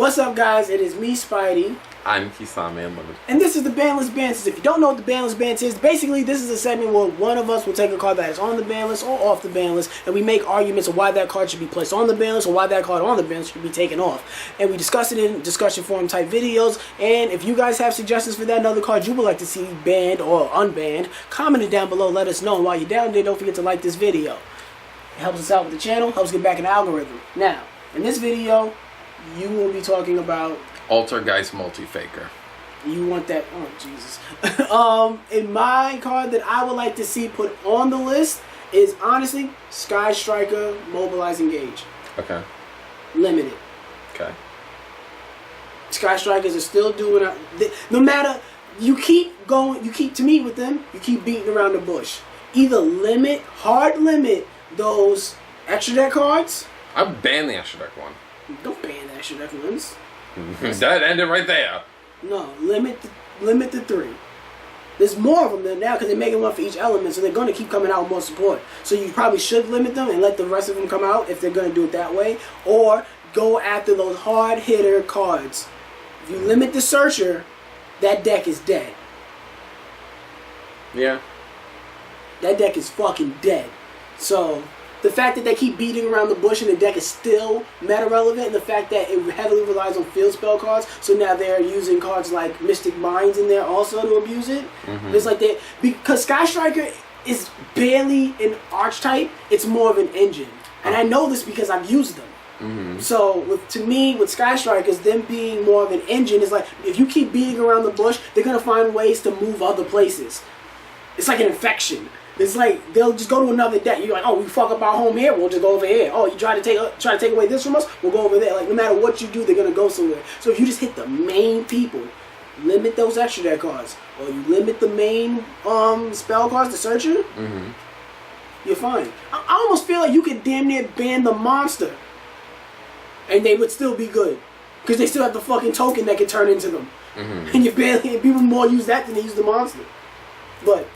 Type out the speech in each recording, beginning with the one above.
What's up, guys? It is me, Spidey. I'm Kisame Unlimited. And this is the Banlist Banters. If you don't know what the Banlist Banters is, basically this is a segment where one of us will take a card that is on the ban list or off the ban list, and we make arguments of why that card should be placed on the ban list or why that card on the ban list should be taken off. And we discuss it in discussion forum type videos. And if you guys have suggestions for that and other cards you would like to see banned or unbanned, comment it down below. Let us know. And while you're down there, don't forget to like this video. It helps us out with the channel, helps get back in the algorithm. Now, in this video, you will be talking about Altergiest Multifaker. You want that? Oh, Jesus. In my card that I would like to see put on the list is honestly Sky Striker, Mobilize, Engage. Okay. Limited. Okay. Sky Strikers are still doing it. No matter, you keep going, you keep to meet with them, you keep beating around the bush. Either limit, hard limit those extra deck cards. I ban the extra deck one. Don't ban the extra deck ones. That ended right there. No, limit the 3. There's more of them than now because they're making one for each element, so they're going to keep coming out with more support. So you probably should limit them and let the rest of them come out if they're going to do it that way. Or go after those hard hitter cards. If you limit the Searcher, that deck is dead. Yeah. That deck is fucking dead. So the fact that they keep beating around the bush and the deck is still meta relevant, and the fact that it heavily relies on field spell cards, so now they're using cards like Mystic Minds in there also to abuse it. Mm-hmm. It's like that because Sky Striker is barely an archetype; it's more of an engine, and I know this because I've used them. Mm-hmm. So to me, with Sky Strikers, them being more of an engine is like if you keep beating around the bush, they're gonna find ways to move other places. It's like an infection. It's like they'll just go to another deck. You're like, oh, we fuck up our home here, we'll just go over here. Oh, you try to take away this from us, we'll go over there. Like no matter what you do, they're gonna go somewhere. So if you just hit the main people, limit those extra deck cards, or you limit the main spell cards, the Searcher, you're fine. I almost feel like you could damn near ban the monster, and they would still be good, because they still have the fucking token that can turn into them. And you barely people more use that than they use the monster. But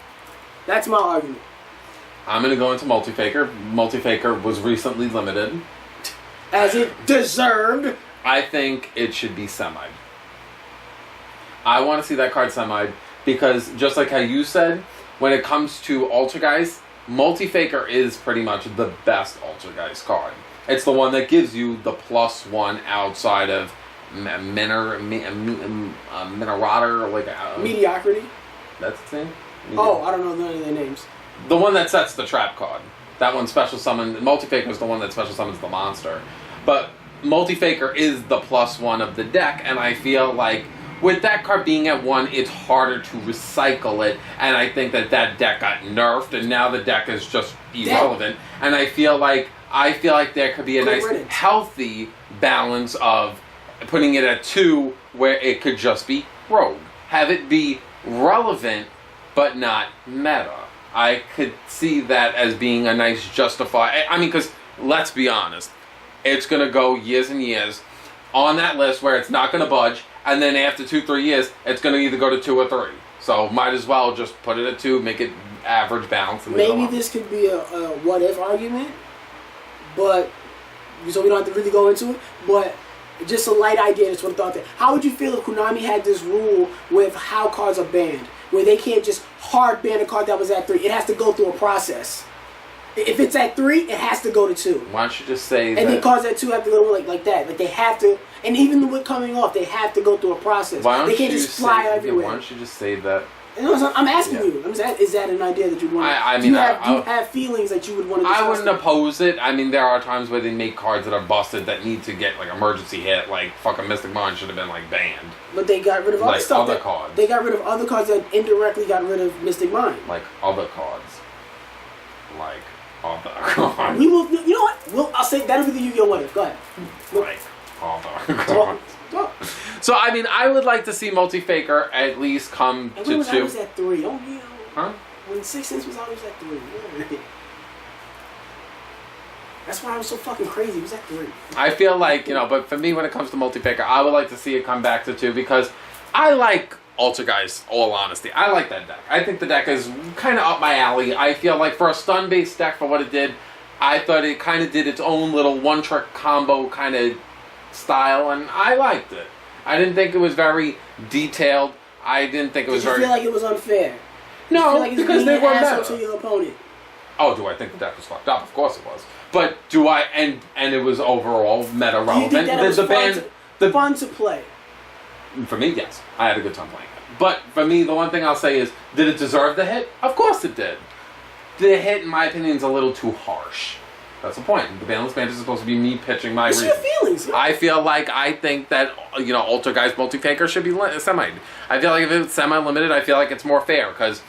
that's my argument. I'm going to go into Multifaker. Multifaker was recently limited. As it deserved. I think it should be semi'd. I want to see that card semi'd because just like how you said, when it comes to Altergeist, Multifaker is pretty much the best Altergeist card. It's the one that gives you the +1 outside of Minerotter, like Mediocrity. That's the thing? Oh, I don't know none of their names. The one that sets the trap card. That one special summon. Multifaker is the one that special summons the monster. But Multifaker is the +1 of the deck, and I feel like with that card being at 1, it's harder to recycle it, and I think that deck got nerfed, and now the deck is just irrelevant. And I feel like there could be a nice, healthy balance of putting it at 2, where it could just be rogue. Have it be relevant, but not meta. I could see that as being a nice justify. I mean, because let's be honest, it's going to go years and years on that list where it's not going to budge, and then after 2-3 years, it's going to either go to 2 or 3. So might as well just put it at 2, make it average balance. And maybe this could be a what if argument, but so we don't have to really go into it. But just a light idea. That's what I thought. How would you feel if Konami had this rule with how cards are banned, where they can't just hard ban a card that was at 3? It has to go through a process. If it's at 3, it has to go to 2. Why don't you just say and then cards at 2 have to go like that. Like they have to, and even with coming off, they have to go through a process. They can't just fly everywhere. Why don't you just say that? I'm asking you. Is that an idea that you want? Do you have feelings that you would want to discuss? I wouldn't oppose it. I mean, there are times where they make cards that are busted that need to get like emergency hit. Like fucking Mystic Mind should have been like banned. But they got rid of other stuff. Other cards. They got rid of other cards that indirectly got rid of Mystic Mind. Like other cards. Like other cards. We will. You know what? I'll say that'll be the Yu-Gi-Oh! What if. Go ahead. Like other cards. So, I mean, I would like to see Multifaker at least come to 2. When I was at 3. Oh, yeah. Huh? When 6 Sense was always at 3. Yeah. That's why I was so fucking crazy. It was at 3. I feel like, but for me, when it comes to Multifaker, I would like to see it come back to 2 because I like Altergeist, all honesty. I like that deck. I think the deck is kind of up my alley. I feel like for a stun-based deck, for what it did, I thought it kind of did its own little one-trick combo kind of style, and I liked it. I didn't think it was very detailed. I didn't think it was Did you very... feel like it was unfair? No, like because they were meta meta. to your opponent. Oh, do I think the deck was fucked up? Of course it was. But do I... And it was overall meta relevant. Do you think that it was fun to play? For me, yes. I had a good time playing it. But for me, the one thing I'll say is, did it deserve the hit? Of course it did. The hit, in my opinion, is a little too harsh. That's the point. The Banlist Banters is supposed to be me pitching my reasons. Your feelings. Yeah. I think that, Altergiest Multifaker should be semi. I feel like if it's semi-limited, I feel like it's more fair, because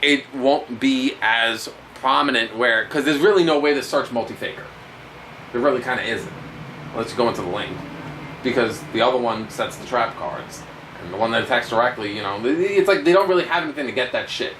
it won't be as prominent because there's really no way to search Multifaker. There really kind of isn't. Let's go into the link. Because the other one sets the trap cards. And the one that attacks directly, it's like they don't really have anything to get that shit.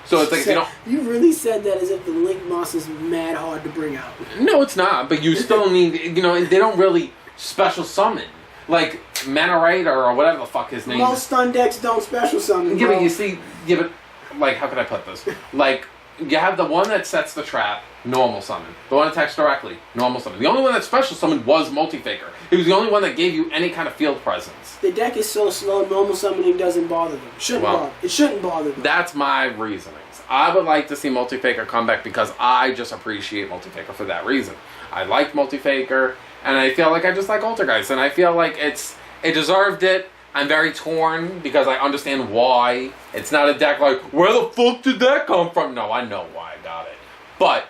So it's like if you don't... You really said that as if the Link monster is mad hard to bring out. No, it's not. But you still need... they don't really special summon. Like, Manarite or whatever the fuck his name is. Most stun decks don't special summon, Yeah, but you see... Yeah, but... Like, how can I put this? Like, you have the one that sets the trap, normal summon. The one that attacks directly, normal summon. The only one that special summoned was Multifaker. He was the only one that gave you any kind of field presence. The deck is so slow, normal summoning doesn't bother them. It shouldn't bother them. That's my reasonings. I would like to see Multifaker come back because I just appreciate Multifaker for that reason. I like Multifaker, and I feel like I just like Altergeist, and I feel like it deserved it. I'm very torn because I understand why. It's not a deck like, where the fuck did that come from? No, I know why I got it. But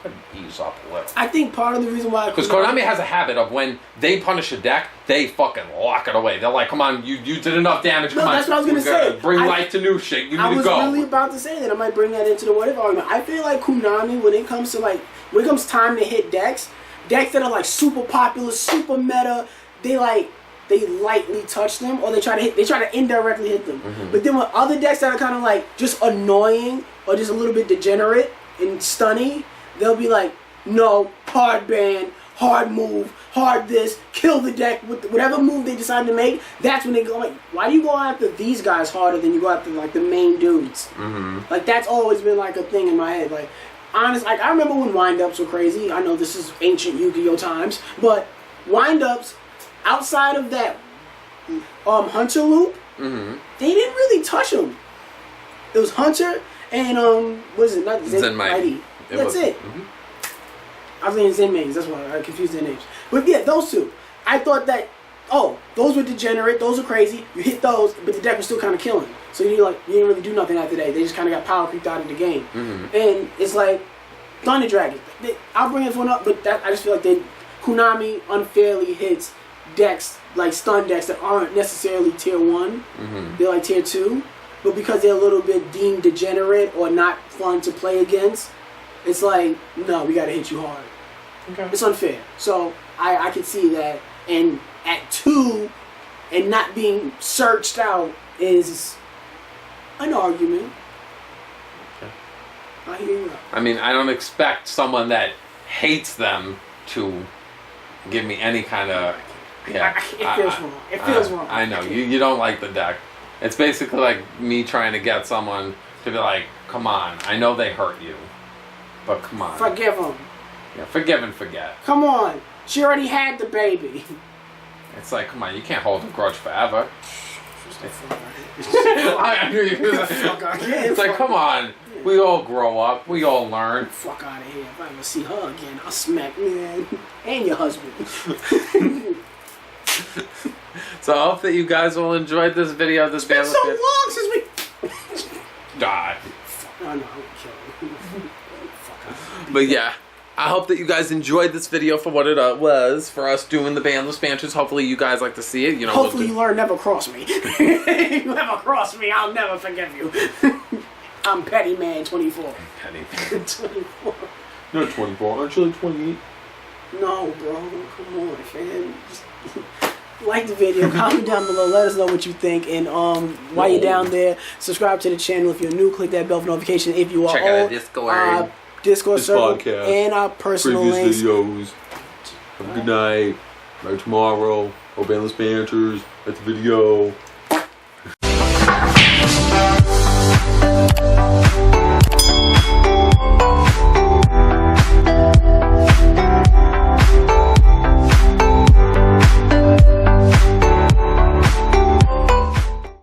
could ease up a little. I think part of the reason why... Because Konami has a habit of when they punish a deck, they fucking lock it away. They're like, come on, you did enough damage. Come on, that's what I was going to say. Bring life to new shit. You need to go. I was really about to say that. I might bring that into the what if argument. I feel like Konami, when it comes time to hit decks that are like super popular, super meta, they lightly touch them, or they try to indirectly hit them. Mm-hmm. But then with other decks that are kind of like just annoying or just a little bit degenerate and stunning, they'll be like, no, hard ban, hard move, hard this, kill the deck with whatever move they decide to make. That's when they go like, why do you go after these guys harder than you go after like the main dudes? Mm-hmm. Like that's always been like a thing in my head. Like honest, like I remember when wind-ups were crazy. I know this is ancient Yu-Gi-Oh times, but wind-ups outside of that Hunter loop, mm-hmm. they didn't really touch them. It was Hunter and what is it? Not Spidey. That's it. Mm-hmm. I was thinking Zen mains. That's why I confused their names. But yeah, those two. I thought that those were degenerate. Those were crazy. You hit those, but the deck was still kind of killing. So you didn't really do nothing after that. They just kind of got power creeped out of the game. Mm-hmm. And it's like Thunder Dragon. I'll bring this one up, but I just feel like Konami unfairly hits decks like stun decks that aren't necessarily tier 1. Mm-hmm. They're like tier 2. But because they're a little bit deemed degenerate or not fun to play against, it's like, no, we gotta hit you hard. Okay. It's unfair. So I can see that. And at 2 and not being searched out is an argument. Okay. I hear you. I mean, I don't expect someone that hates them to give me any kind of... Yeah, it feels wrong. It feels wrong. I know. You don't like the deck. It's basically like me trying to get someone to be like, come on, I know they hurt you, but come on. Forgive them. Yeah, forgive and forget. Come on. She already had the baby. It's like, come on, you can't hold a grudge forever. It's like, come on. We all grow up. We all learn. Fuck out of here. If I ever see her again, I'll smack you and your husband. So I hope that you guys all enjoyed this video. It's been so long since we... Die. I know, but yeah, I hope that you guys enjoyed this video for what it was, for us doing the Banlist Banters. Hopefully you guys like to see it. Hopefully you learn never cross me. You never cross me, I'll never forgive you. I'm Petty Man 24. Petty Man 24. You're 24. Aren't you like 28? No, bro. Come on, fam. Just like the video, comment down below, let us know what you think, and while you're down there, subscribe to the channel if you're new, click that bell for notification if you are check out our Discord. Discord server podcast, and our personal previous links. Videos. Have a good night. Back tomorrow. Banlist Banters. That's the video.